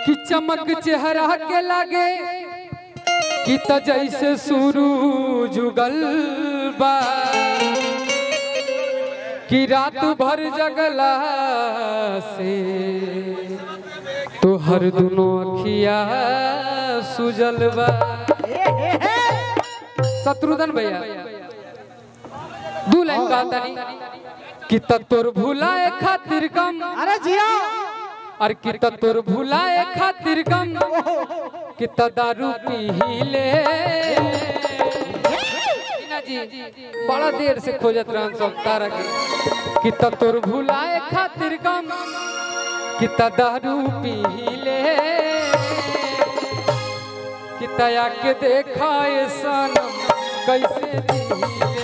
कि चमक चेहरा के लागे कि त जैसे सूरज उगल बा कि रात भर जगला से तो हर दोनों अखिया सुजल बा। शत्रुघ्न भैया दू लाइन गाता नहीं कि तोर भुलाए खातिर गम, अरे जिया और कि तोर भुलाए खातिर गम कि दारू पी ले जी बड़ा देर से खोजत रहन सब तारा के कि तोर भुलाए खातिर गम कि दारू पी ले कि तया के देखाए सनम कैसे जीले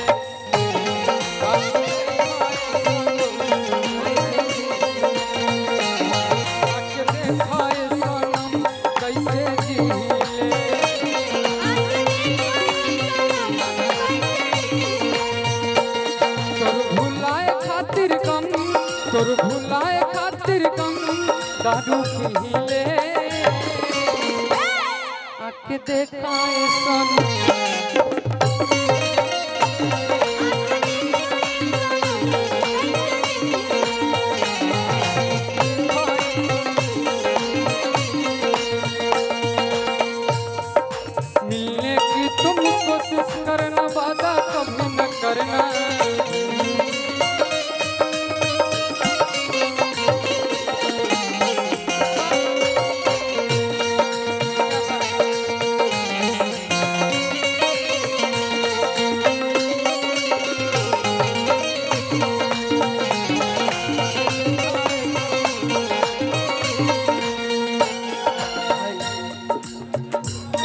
तोर भुलाए खातिर कम दारू पी ले आके देखाए सन मिलने की तुम कोशिश करना, वादा कभी न करना।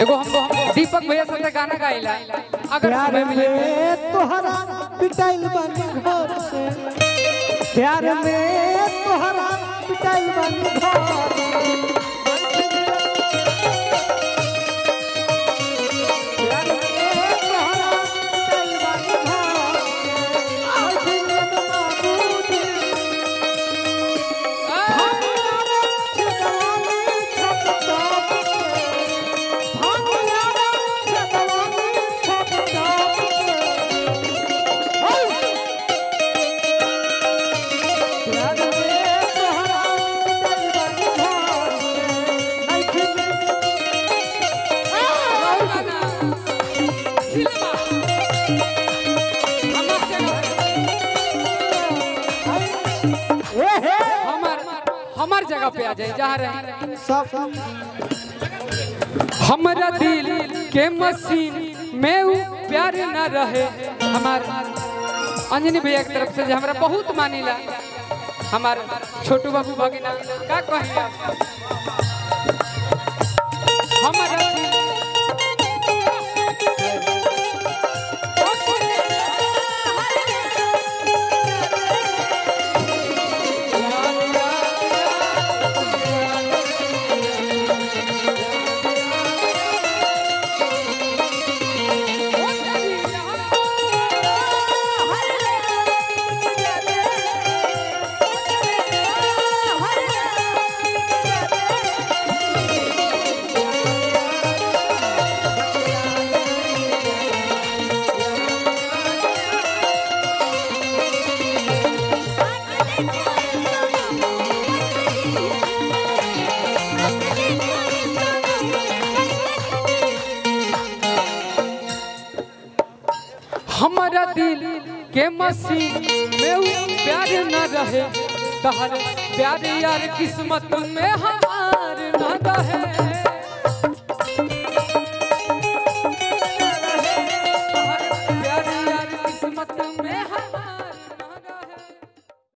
एगो हम दीपक भैया से गाना गाइला अगर प्यार में तोहरा पिटाइल बानी घर से, प्यार में तोहरा पिटाइल बानी घर से। हमार जगह पे आ जाए जहाँ रहे सब हमारा दिल के मशीन में उ प्यार न रहे। हमार अंजनी भैया की तरफ से हमारा बहुत मानिला, हमार छोटू बाबू भगिना का कहिए हमारा हमारा दिल के मसीह में प्यार न रहे, तहर प्यार यार किस्मत में हार न रहे।